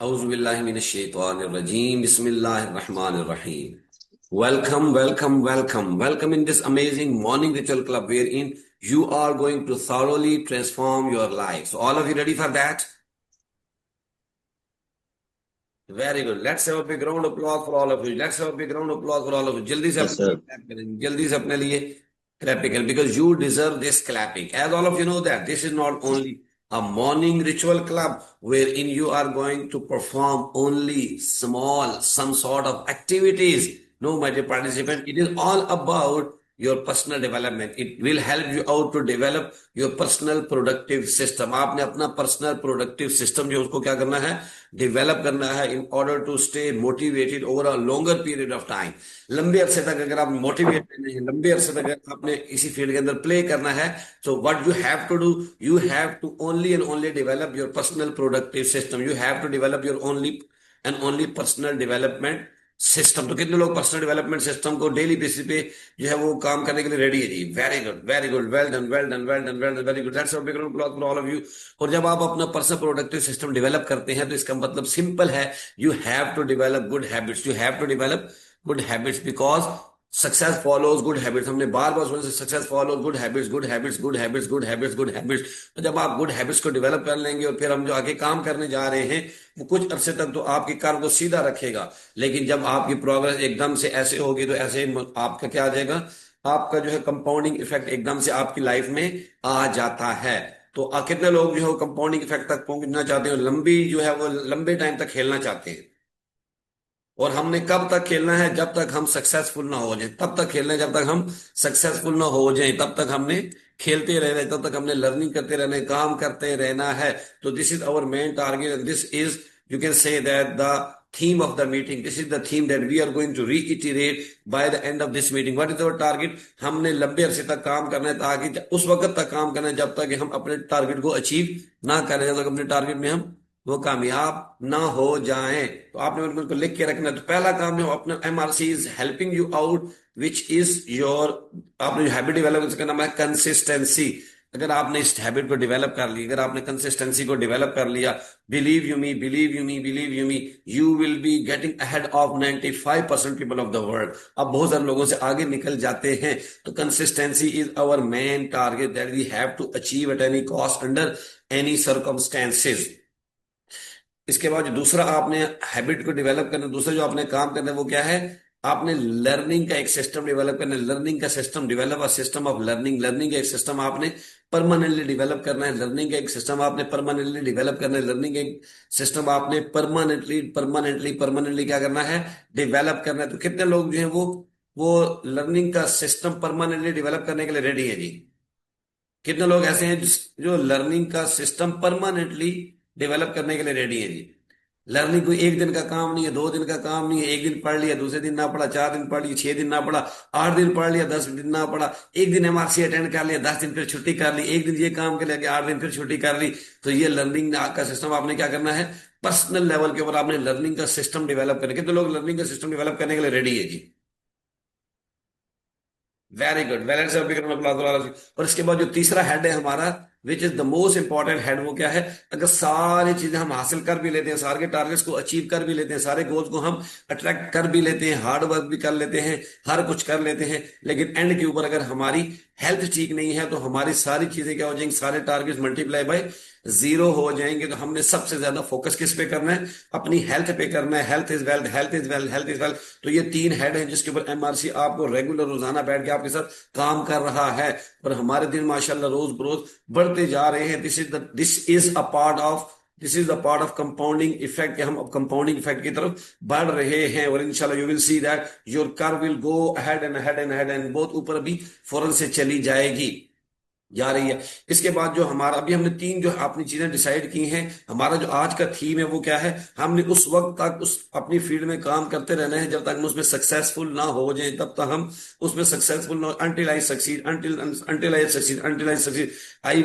Auzubillahiminash-shaytanir-rajim. Bismillahir-rahmanir-rahim. Welcome, welcome, welcome. Welcome in this amazing morning ritual club wherein you are going to thoroughly transform your life. So all of you ready for that? Very good. Let's have a big round of applause for all of you. Let's have a big round of applause for all of you. जल्दी से Yes, अपने लिए sir. clap करें. जल्दी से अपने लिए clapping करें because you deserve this clapping. As all of you know that this is not only a morning ritual club wherein you are going to perform only small, some sort of activities. No, my dear participant, it is all about your personal development. It will help you out to develop your personal productive system. आपने अपना personal productive system जो उसको क्या करना है develop करना है in order to stay motivated over a longer period of time. लंबे अरसे तक अगर आप मोटिवेटेड नहीं है, लंबे अरसे तक अगर आपने इसी फील्ड के अंदर प्ले करना है, so what you have to do, you have to only and only develop your personal productive system. You have to develop your only and only personal development system. तो कितने लोग पर्सनल डेवलपमेंट सिस्टम को daily basis पे जो है वो काम करने के लिए रेडी है जी? Very good, very good, well done, well done, well done, well done, very good. That's a big round of for all of you. और जब आप अपना पर्सनल प्रोडक्टिव सिस्टम डेवलप करते हैं तो इसका मतलब सिंपल है, you have to develop good habits. You have to develop good habits because success follows good habits. हमने बार बार सुना success follows good habits, good habits, good habits, good habits, good habits. तो जब आप गुड हैबिट्स को develop कर लेंगे और फिर हम जो आगे काम करने जा रहे हैं वो कुछ अरसे तक तो आपके कार्य को सीधा रखेगा, लेकिन जब आपकी प्रोग्रेस एकदम से ऐसे होगी तो ऐसे आपका क्या आ जाएगा, आपका जो है कंपाउंडिंग इफेक्ट एकदम से आपकी लाइफ में आ जाता है। तो कितने लोग जो है कंपाउंडिंग इफेक्ट तक पहुंचना चाहते हैं, लंबी जो है वो लंबे टाइम तक खेलना चाहते हैं। और हमने कब तक खेलना है? जब तक हम सक्सेसफुल ना हो जाए तब तक खेलना है। जब तक हम सक्सेसफुल ना हो जाए तब तक हमने खेलते रहना है, तब तक हमने लर्निंग करते रहना है, काम करते रहना है। तो this is our main target and this is, you can say that the theme of the meeting. This is the theme that we are going to reiterate by the end of this meeting. What is our target? हमने लंबे अरसे तक काम करना है, ताकि उस वक्त तक काम करना है जब तक हम अपने टारगेट को अचीव ना करें, जब तक अपने टारगेट में हम वो कामयाब ना हो जाएं। तो आपने बिल्कुल को लिख के रखना है। तो पहला काम जो अपना MRC is helping you out which is your, आपने जो हैबिट डेवलप इसका नाम है कंसिस्टेंसी। अगर आपने इस हैबिट को डेवलप कर लिया, अगर आपने कंसिस्टेंसी को डेवलप कर लिया, believe you me, believe you me, believe you me, you will be getting ahead of 95% people of the world. अब बहुत सारे लोगों से आगे निकल जाते हैं। तो consistency is our main target that we have to achieve at any cost under any circumstances. इसके बाद जो दूसरा आपने हैबिट को डेवलप करना, दूसरा जो आपने काम करना है वो क्या है? आपने लर्निंग का एक सिस्टम डेवलप करना है। लर्निंग का system, develop a system of learning. Learning का एक सिस्टम आपने परमानेंटली डेवलप करना है। लर्निंग का एक सिस्टम आपने परमानेंटली डेवलप करना है। लर्निंग का एक सिस्टम आपने परमानेंटली परमानेंटली परमानेंटली क्या करना है? डेवलप करना है। तो कितने लोग जो है वो लर्निंग का सिस्टम परमानेंटली डेवलप करने के लिए रेडी है जी? कितने लोग ऐसे हैं जो लर्निंग का सिस्टम परमानेंटली डेवलप करने के लिए रेडी है जी? लर्निंग कोई एक दिन का काम नहीं है, 2 दिन का काम नहीं है। एक दिन पढ़ लिया, दूसरे दिन ना पढ़ा, 4 दिन पढ़ लिया, 6 दिन ना पढ़ा, 8 दिन पढ़ लिया, 10 दिन ना पढ़ा, एक दिन एमआरसी अटेंड कर लिया, 10 दिन फिर छुट्टी कर ली, एक दिन ये काम कर लिया, 8 दिन फिर छुट्टी कर ली। तो ये लर्निंग का सिस्टम आपने क्या करना है? पर्सनल लेवल के ऊपर आपने लर्निंग का सिस्टम डेवलप करके, तो लोग लर्निंग का सिस्टम डेवलप करने के लिए रेडी है जी? वेरी गुड, बैलेंस और इसके बाद जो तीसरा हेड है हमारा, which is the most important head, वो क्या है? अगर सारी चीजें हम हासिल कर भी लेते हैं, सारे टारगेट्स को अचीव कर भी लेते हैं, सारे गोल्स को हम अट्रैक्ट कर भी लेते हैं, हार्ड वर्क भी कर लेते हैं, हर कुछ कर लेते हैं, लेकिन एंड के ऊपर अगर हमारी हेल्थ ठीक नहीं है तो हमारी सारी चीजें क्या हो जाएंगी? सारे टारगेट्स मल्टीप्लाई बाय जीरो हो जाएंगे। तो हमने सबसे ज्यादा फोकस किस पे करना है? अपनी हेल्थ पे करना है। Health is wealth, health is wealth, health is wealth. तो ये 3 हेड हैं जिसके ऊपर एमआरसी आपको रेगुलर रोजाना बैठ के आपके साथ काम कर रहा है। और हमारे दिन माशाल्लाह रोज रोज बढ़ते जा रहे हैं। This is the part of compounding effect, हम अब कंपाउंडिंग इफेक्ट की तरफ बढ़ रहे हैं। और इंशाल्लाह you will see that your curve will go ahead and ahead and ahead and बहुत ऊपर अभी फौरन से चली जाएगी, जा रही है। इसके बाद जो हमारा अभी हमने 3 जो अपनी चीजें डिसाइड की हैं, हमारा जो आज का थीम है वो क्या है? हमने उस वक्त तक उस अपनी फील्ड में काम करते रहना है जब तक हम उसमें सक्सेसफुल ना हो जाए, तब तक हम उसमें सक्सेसफुल ना, until I succeed, until I succeed, until I succeed, I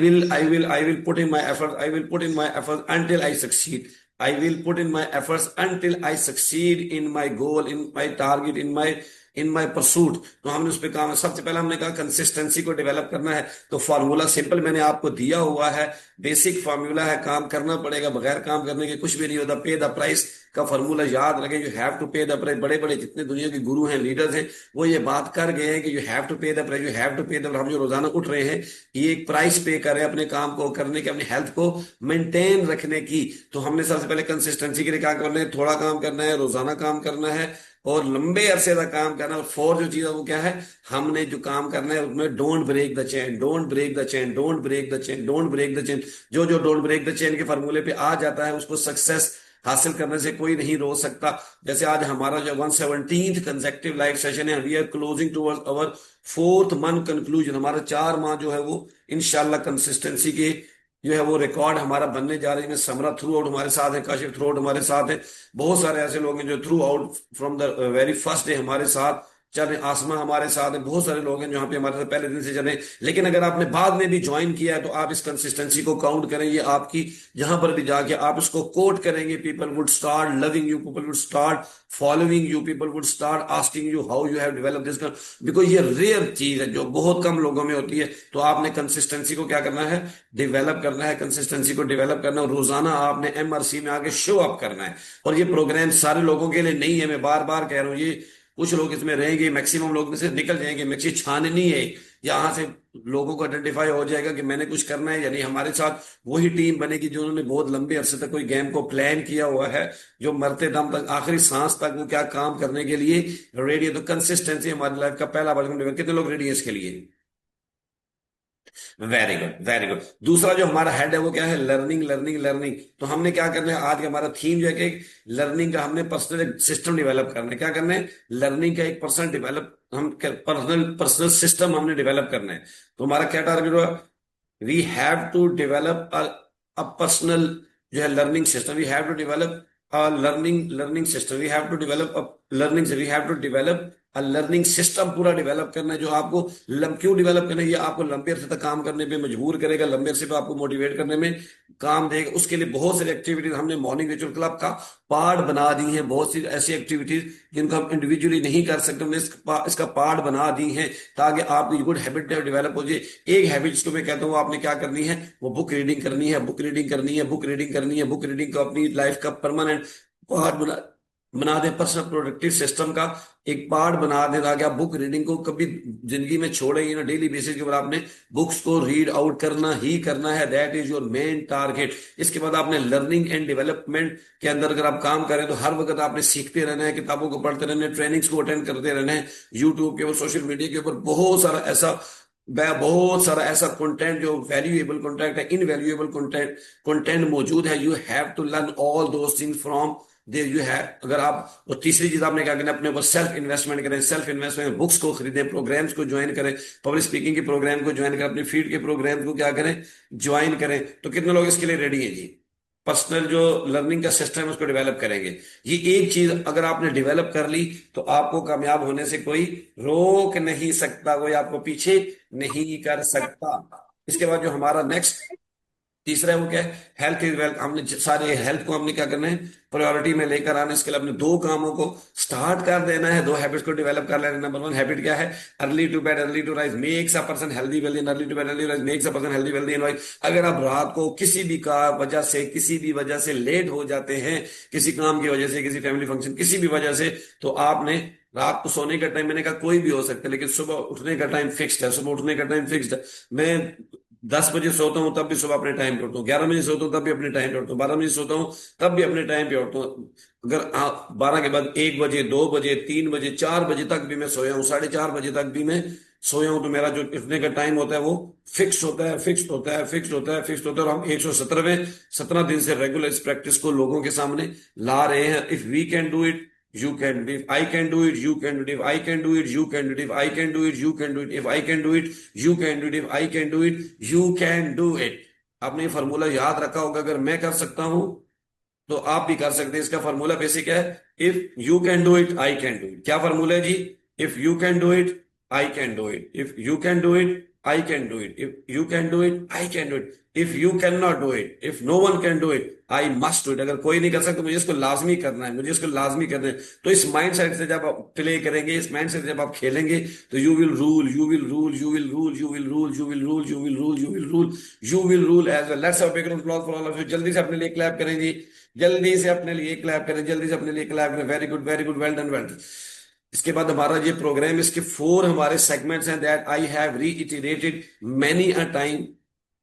will put in my effort, I will put in my effort until I succeed. I will put in my efforts until I succeed in my goal, in my target, in my in my pursuit. तो हमने उस पर काम, सबसे पहले हमने कहा consistency को डेवलप करना है। तो फार्मूला सिंपल मैंने आपको दिया हुआ है, बेसिक फार्मूला है, काम करना पड़ेगा, बगैर काम करने के कुछ भी नहीं होता। पे द प्राइस का फार्मूला याद रखें, you have to pay the price. बड़े बड़े जितने दुनिया के गुरु हैं, लीडर्स हैं, वो ये बात कर गए हैं कि you have to pay the price, you have to pay the. हम जो रोजाना उठ रहे हैं, ये एक प्राइस पे कर रहे हैं अपने काम को करने के, अपनी हेल्थ को मेंटेन रखने की। तो हमने सबसे पहले कंसिस्टेंसी के लिए क्या करना है, थोड़ा काम करना है, रोजाना काम करना है और लंबे अरसे तक काम करना है। और फोर्थ जो चीज है वो क्या है, हमने जो काम करना है उसमें don't break the chain, don't break the chain, don't break the chain, don't break the chain. जो जो डोंट ब्रेक द चेन के फार्मूले पे आ जाता है, उसको सक्सेस हासिल करने से कोई नहीं रोक सकता। जैसे आज हमारा जो 117th कंसेक्टिव लाइव सेशन है, we are closing towards our 4th month conclusion. हमारा 4 माह जो है वो इंशाल्लाह कंसिस्टेंसी के जो है वो रिकॉर्ड हमारा बनने जा रही है। समरा थ्रू आउट हमारे साथ है, काशिफ थ्रू आउट हमारे साथ है, बहुत सारे ऐसे लोग हैं जो through out from the very first day हमारे साथ चल रहे। आसमा हमारे साथ है, बहुत सारे लोग हैं जो यहाँ पे हमारे साथ पहले दिन से चल रहे हैं। लेकिन अगर आपने बाद में भी ज्वाइन किया है तो आप इस कंसिस्टेंसी को काउंट करें, ये आपकी जहां पर भी जाके आप इसको कोट करेंगे, people would start loving you, people would start following you, people would start asking you how you have develop this. Because ये रेयर चीज है जो बहुत कम लोगों में होती है। तो आपने कंसिस्टेंसी को क्या करना है, डेवलप करना है, कंसिस्टेंसी को डेवलप करना है। और रोजाना आपने एमआरसी में आके शो अप करना है। और ये प्रोग्राम सारे लोगों के लिए नहीं है, मैं बार बार कह रहा हूँ, ये कुछ लोग इसमें रहेंगे, मैक्सिमम लोग में से निकल जाएंगे। मैक्सी छाननी है, यहां से लोगों को आइडेंटिफाई हो जाएगा कि मैंने कुछ करना है। यानी हमारे साथ वही टीम बनेगी जिन्होंने बहुत लंबे अरसे तक कोई गेम को प्लान किया हुआ है, जो मरते दम तक आखिरी सांस तक वो क्या काम करने के लिए रेडी है। तो कंसिस्टेंसी हमारी लाइफ का पहला वर्जन। कितने लोग रेडी है इसके लिए? Very good, very good. दूसरा जो हमारा हेड है वो क्या है, लर्निंग लर्निंग लर्निंग। तो हमने क्या करना है, आज का हमारा थीम जो है कि लर्निंग का हमने पर्सनल सिस्टम डेवलप करना है। क्या करना है, लर्निंग का एक पर्सनल डेवलप, हम पर्सनल पर्सनल सिस्टम हमने डेवलप करना है। तो हमारा क्या टारगेट हुआ, we have to develop a personal जो है learning system, we have to develop a learning system, we have to develop a learning, we have to develop a learning system पूरा डेवलप करना है। जो आपको क्यों डेवलप करना है, ये आपको लंबे अरसे तक काम करने पे मजबूर करेगा, लंबे अरसे पे आपको मोटिवेट करने में काम देगा। उसके लिए बहुत सारी एक्टिविटीज हमने मॉर्निंग रिचुअल क्लब का पार्ट बना दी है। बहुत सी ऐसी एक्टिविटीज जिनको हम इंडिविजुअली नहीं कर सकते, हमने इसका पार्ट बना दी है ताकि आपकी गुड हैबिट डेवलप हो जाए। एक हैबिट जिसको मैं कहता हूँ आपने क्या करनी है, वो बुक रीडिंग करनी है, बुक रीडिंग करनी है, बुक रीडिंग करनी है। बुक रीडिंग को अपनी लाइफ का परमानेंट पार्ट बना दे, पर्सनल प्रोडक्टिव सिस्टम का एक पार्ट बना दे, ताकि आप बुक रीडिंग को कभी जिंदगी में छोड़ेंगे ना। डेली बेसिस के ऊपर आपने बुक्स को रीड आउट करना ही करना है, that is your main target. इसके बाद आपने लर्निंग एंड डेवलपमेंट के अंदर अगर आप काम करें तो हर वक्त आपने सीखते रहना है, किताबों को पढ़ते रहना है, ट्रेनिंग्स को अटेंड करते रहना है। यूट्यूब के ऊपर, सोशल मीडिया के ऊपर बहुत सारा ऐसा कंटेंट जो वैल्यूएबल कंटेंट है, इनवैल्यूएबल कंटेंट मौजूद है। You have to learn all those things from there you have. अगर आप, और तीसरी चीज आपने क्या करना है, अपने ऊपर सेल्फ इन्वेस्टमेंट करें। सेल्फ इन्वेस्टमेंट, बुक्स को खरीदें, प्रोग्राम्स को ज्वाइन करें, पब्लिक स्पीकिंग के प्रोग्राम को ज्वाइन करें, अपने फील्ड के प्रोग्राम को क्या करें, ज्वाइन करें। तो कितने लोग इसके लिए रेडी हैं जी? पर्सनल जो लर्निंग का सिस्टम है उसको डेवलप करेंगे। ये एक चीज अगर आपने डेवलप कर ली तो आपको कामयाब होने से कोई रोक नहीं सकता, कोई आपको पीछे नहीं कर सकता। इसके बाद जो हमारा नेक्स्ट तीसरा है वो क्या है, हेल्थ इज वेल्थ। हमने सारे हेल्थ को हमने क्या करना है, प्रायोरिटी में लेकर आना। इसके लिए अपने दो कामों को स्टार्ट कर देना है, दो हैबिट्स को डेवलप कर लेना। नंबर 1 हैबिट क्या है, early to bed early to rise makes a person healthy wealthy, early to bed early rise makes a person healthy wealthy and wise. अगर आप रात को किसी भी का वजह से, किसी भी वजह से लेट हो जाते हैं, किसी काम की वजह से, किसी फैमिली फंक्शन, किसी भी वजह से, तो आपने रात को सोने का टाइम, मैंने कहा कोई भी हो सकता है, लेकिन सुबह उठने का टाइम फिक्स्ड है। सुबह उठने का टाइम फिक्स्ड है। मैं 10 बजे सोता हूँ तब भी सुबह अपने टाइम पे उठता हूँ, 11 बजे सोता हूँ तब भी अपने टाइम पे उठता हूँ, 12 बजे सोता हूँ तब भी अपने टाइम पे उठता हूँ। अगर आप 12 के बाद 1 बजे, 2 बजे, 3 बजे, 4 बजे तक भी मैं सोया हूँ, 4:30 बजे तक भी मैं सोया हूँ, तो मेरा जो उठने का टाइम होता है वो फिक्स होता है, फिक्स होता है, फिक्स होता है, फिक्स होता है। और हम 117 दिन से रेगुलर इस प्रैक्टिस को लोगों के सामने ला रहे हैं। If we can do it, you can do it. If I can do it, you can do it. If I can do it, you can do it. If I can do it, you can do it. If I can do it, you can do it. If I can do it, you can do it. आपने ये formula याद रखा होगा, अगर मैं कर सकता हूं तो आप भी कर सकते हैं। इसका फार्मूला बेसिक है, if you can do it I can do it. क्या फार्मूला है जी? If you can do it I can do it, if you can do it I can do it, if you can do it I can do it. If you can not do it, if no one can do it, I must do it. अगर कोई नहीं कर सकता, मुझे इसको लाजमी करना है, मुझे इसको लाजमी करना है। तो इस माइंड सेट से जब आप प्ले करेंगे, इस माइंड सेट से जब आप खेलेंगे, तो you will rule, you will rule, you will rule, you will rule, you will rule, you will rule, you will rule, you will rule as well. Let's have a big round of applause for all of you. जल्दी से अपने लिए clap करें जी, जल्दी से अपने लिए clap करें, जल्दी से अपने लिए क्लैप करें। Very good, very good, well done, well done. इसके बाद हमारा ये प्रोग्राम, इसके 4 हमारे सेगमेंट्स हैं that I have reiterated many a time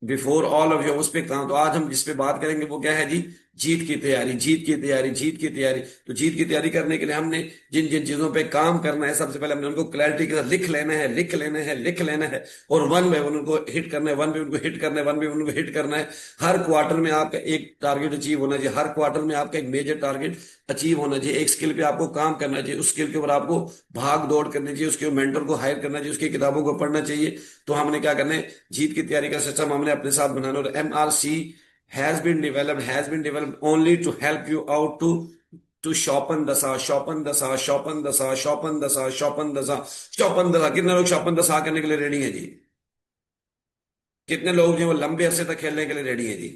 before all of you. उस पे काम, तो आज हम जिस पे बात करेंगे वो क्या है जी? जीत की तैयारी, जीत की तैयारी, जीत की तैयारी। तो जीत की तैयारी करने के लिए हमने जिन जिन चीजों पे काम करना है, सबसे पहले हमने उनको क्लैरिटी के साथ लिख लेना है, लिख लेना है, लिख लेना है, और वन बाय वन उनको हिट करना है, वन बाय उनको हिट करना है, वन बाय उनको हिट करना है। हर क्वार्टर में आपका एक टारगेट अचीव होना चाहिए, हर क्वार्टर में आपका एक मेजर टारगेट अचीव होना चाहिए। एक स्किल पे आपको काम करना चाहिए, उस स्किल के ऊपर आपको भाग दौड़ करनी चाहिए, उसके मेंटर को हायर करना चाहिए, उसकी किताबों को पढ़ना चाहिए। तो हमने क्या करना है? जीत की तैयारी का सिस्टम हमने अपने साथ बनाना। और MRC has been developed only to help you out to शॉपन दशा, शॉपन दशा, शॉपन दशा, शॉपन दशा, शॉपन दशा, शॉपन दशा। कितने लोग शॉपन दशा करने के लिए रेडी हैं जी? कितने लोग जो है वो लंबे अरसे तक खेलने के लिए रेडी हैं जी?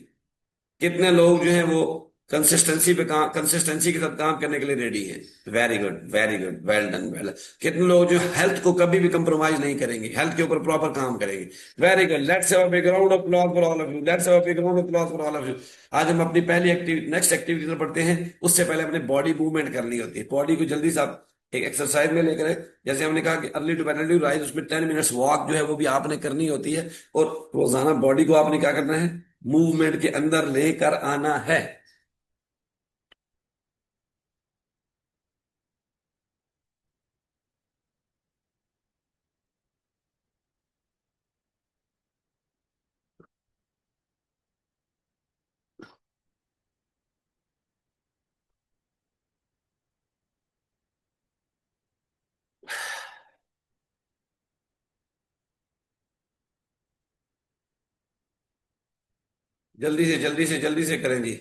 कितने लोग जो हैं वो कंसिस्टेंसी पे काम, कंसिस्टेंसी के साथ काम करने के लिए रेडी हैं? Very good, very good, well done, well. कितने लोग जो हेल्थ को कभी भी कंप्रोमाइज नहीं करेंगे, हेल्थ के ऊपर प्रॉपर काम करेंगे? Very good, let's have a big round of applause for all of you, let's have a big round of applause for all of you. आज हम अपनी पहली एक्टिविटी, नेक्स्ट एक्टिविटी पर पढ़ते हैं। उससे पहले अपने बॉडी मूवमेंट करनी होती है। बॉडी को जल्दी से आप एक एक्सरसाइज में लेकर आए। जैसे हमने कहा कि early to bed early to rise, उसमें 10 मिनट्स वॉक जो है वो भी आपने करनी होती है। और रोजाना बॉडी को आपने क्या करना है? मूवमेंट के अंदर लेकर आना है। जल्दी से जल्दी से जल्दी से करें जी,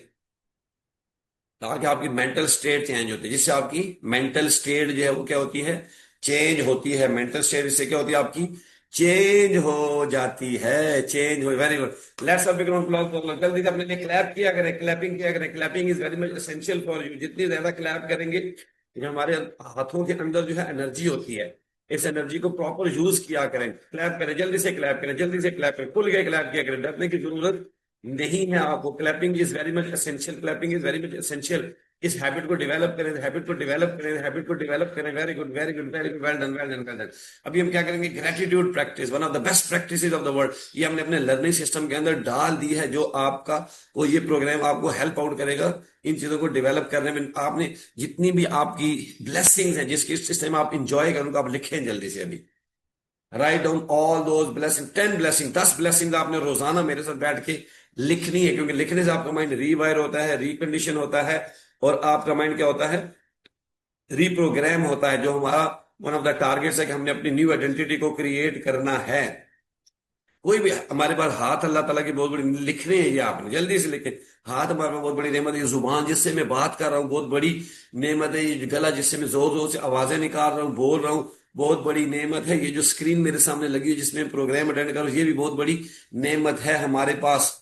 ताकि आपकी मेंटल स्टेट चेंज होती है, जिससे आपकी मेंटल स्टेट जो है वो क्या होती है? चेंज होती है। मेंटल स्टेट इससे क्या होती है? आपकी चेंज हो जाती है, चेंज हो। वेरी गुड, लेट्स अप जल्दी से अपने लिए क्लैप किया करें, क्लैपिंग किया करें। Clapping is very much essential for you. जितनी ज्यादा क्लैप करेंगे, जो हमारे हाथों के अंदर जो है एनर्जी होती है, इस एनर्जी को प्रॉपर यूज किया करें। क्लैप करें, जल्दी से क्लैप करें, जल्दी से क्लैप करें, खुल के क्लैप किया करें, डरने की जरूरत नहीं है आपको। Clapping is very much essential, clapping is very much essential. इस हैबिट को डेवलप करें, हैबिट को डेवलप करें, हैबिट को डेवलप करें। Very good, very good, very good, well done, well done, well done. अभी हम क्या करेंगे? Gratitude practice, one of the best practices of the world. ये हमने अपने लर्निंग सिस्टम के अंदर डाल दी है, जो आपका वो ये प्रोग्राम आपको हेल्प आउट करेगा इन चीजों को डेवलप करने में। आपने जितनी भी आपकी ब्लेसिंग्स हैं, जिसकी सिस्टम आप इंजॉय करें, उनको आप लिखें जल्दी से अभी। Write down all those blessing, 10 blessing, 10 blessing आपने रोजाना मेरे साथ बैठ के लिखनी है। क्योंकि लिखने से आपका माइंड रीवायर होता है, रिकंडीशन होता है, और आपका माइंड क्या होता है? रिप्रोग्राम होता है। जो हमारा वन ऑफ द टारगेट्स है कि हमने अपनी न्यू आइडेंटिटी को क्रिएट करना है। कोई भी हमारे पास हाथ अल्लाह ताला की बहुत बड़ी लिखने हैं, ये आपने जल्दी से लिखे। हाथ हमारे पास बहुत बड़ी नेमत है। ये जुबान जिससे मैं बात कर रहा हूँ बहुत बड़ी नेमत है। ये गला जिससे मैं जोर जोर से आवाजें निकाल रहा हूँ, बोल रहा हूँ, बहुत बड़ी नेमत है। ये जो स्क्रीन मेरे सामने लगी है जिसमें प्रोग्राम अटेंड कर रहा हूँ, ये भी बहुत बड़ी नेमत है हमारे पास।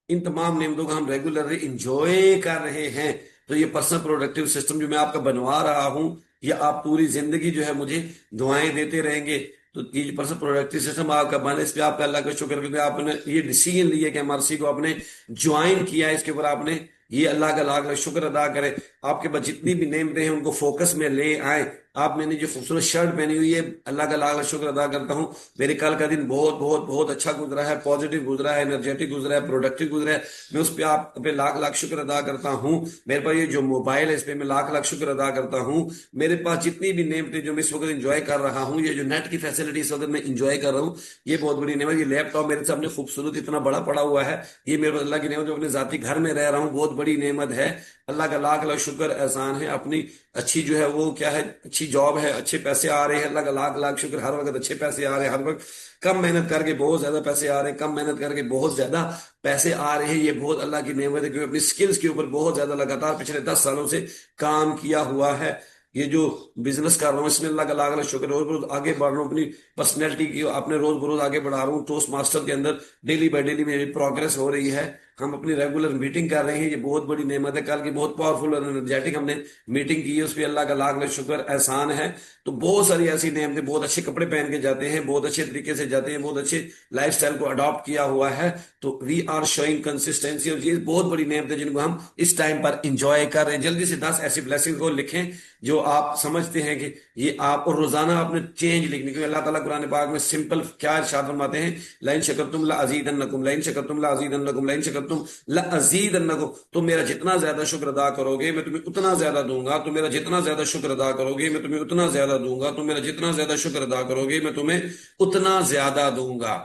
इन तमाम नेमतों को हम रेगुलरली इंजॉय कर रहे हैं। तो ये पर्सनल प्रोडक्टिव सिस्टम जो मैं आपका बनवा रहा हूं, ये आप पूरी जिंदगी जो है मुझे दुआएं देते रहेंगे। तो ये पर्सनल प्रोडक्टिव सिस्टम आपका बना, इस पे आपका अल्लाह का शुक्र, क्योंकि आपने ये डिसीजन लिया कि MRC को आपने ज्वाइन किया है। इसके ऊपर आपने ये अल्लाह का लाख लाख शुक्र अदा करें। आपके पास जितनी भी नेमतें हैं उनको फोकस में ले आए। आप, मैंने जो खूबसूरत शर्ट पहनी हुई है, अल्लाह का लाख लाख शुक्र अदा करता हूँ। मेरे कल का दिन बहुत बहुत बहुत अच्छा गुजरा है, पॉजिटिव गुजरा है, एनर्जेटिक गुजरा है, प्रोडक्टिव गुजरा है। मैं उस पर आप पे लाख लाख शुक्र अदा करता हूँ। मेरे पास ये जो मोबाइल है, इस पे मैं लाख लाख शुक्र अदा करता हूँ। मेरे पास जितनी भी नेमतें जो मैं इस वक्त इंजॉय कर रहा हूँ, ये जो नेट की फैसिलिटी इस वक्त मैं इंजॉय कर रहा हूँ, ये बहुत बड़ी नेमत। ये लैपटॉप मेरे सामने खूबसूरत इतना बड़ा पड़ा हुआ है, ये मेरे पास अल्लाह की नेमत। जो अपने जाती घर में रह रहा हूँ, बहुत बड़ी नेमत है। अल्लाह का लाख लाख शुक्र एहसान है। अपनी अच्छी जो है वो क्या है, अच्छी जॉब है, अच्छे पैसे आ रहे हैं, अल्लाह का लाख लाख शुक्र। हर वक्त अच्छे पैसे आ रहे हैं, हर वक्त कम मेहनत करके बहुत ज्यादा पैसे आ रहे हैं, कम मेहनत करके बहुत ज्यादा पैसे आ रहे हैं। ये बहुत अल्लाह की नेमत है, क्योंकि अपनी स्किल्स के ऊपर बहुत ज्यादा लगातार पिछले 10 सालों से काम किया हुआ है। ये जो बिजनेस कर रहा हूँ इसमें अल्लाह का लाख लाख शुक्र है, रोज रोज आगे बढ़ रहा हूँ, अपनी पर्सनैलिटी की अपने रोज बरोज आगे बढ़ा रहा हूँ। टोस्ट मास्टर के अंदर डेली बाय डेली मेरी प्रोग्रेस हो रही है। हम अपनी रेगुलर मीटिंग कर रहे हैं, ये बहुत बड़ी नेमत है। कल की बहुत पावरफुल और एनर्जेटिक हमने मीटिंग की है, उस पर अल्लाह का लाख लाख शुक्र एहसान है। तो बहुत सारी ऐसी नेमतें, बहुत अच्छे कपड़े पहन के जाते हैं, बहुत अच्छे तरीके से जाते हैं, बहुत अच्छे लाइफस्टाइल को अडॉप्ट किया हुआ है। तो वी आर शोइंग कंसिस्टेंसी, और ये बहुत बड़ी नेमत है जिनको हम इस टाइम पर इंजॉय कर रहे हैं। जल्दी से 10 ऐसी ब्लेसिंग को लिखें जो आप समझते हैं कि ये आप, और रोजाना आपने चेंज लिखने, क्योंकि अल्लाह ताला कुरान पाक में सिंपल क्या इरशाद फरमाते हैं, लाइन शकरतुम ला अजीदन्नकुम, लाइन शकरतुम ला अजीदन्नकुम, लाइन शकरतुम ला अजीदन्नकुम। तो मेरा जितना ज्यादा शुक्र अदा करोगे मैं तुम्हें उतना ज्यादा दूंगा, तो मेरा जितना ज्यादा शुक्र अदा करोगे मैं तुम्हें उतना ज्यादा दूंगा, तो मेरा जितना ज्यादा शुक्र अदा करोगे मैं तुम्हें उतना ज्यादा दूंगा।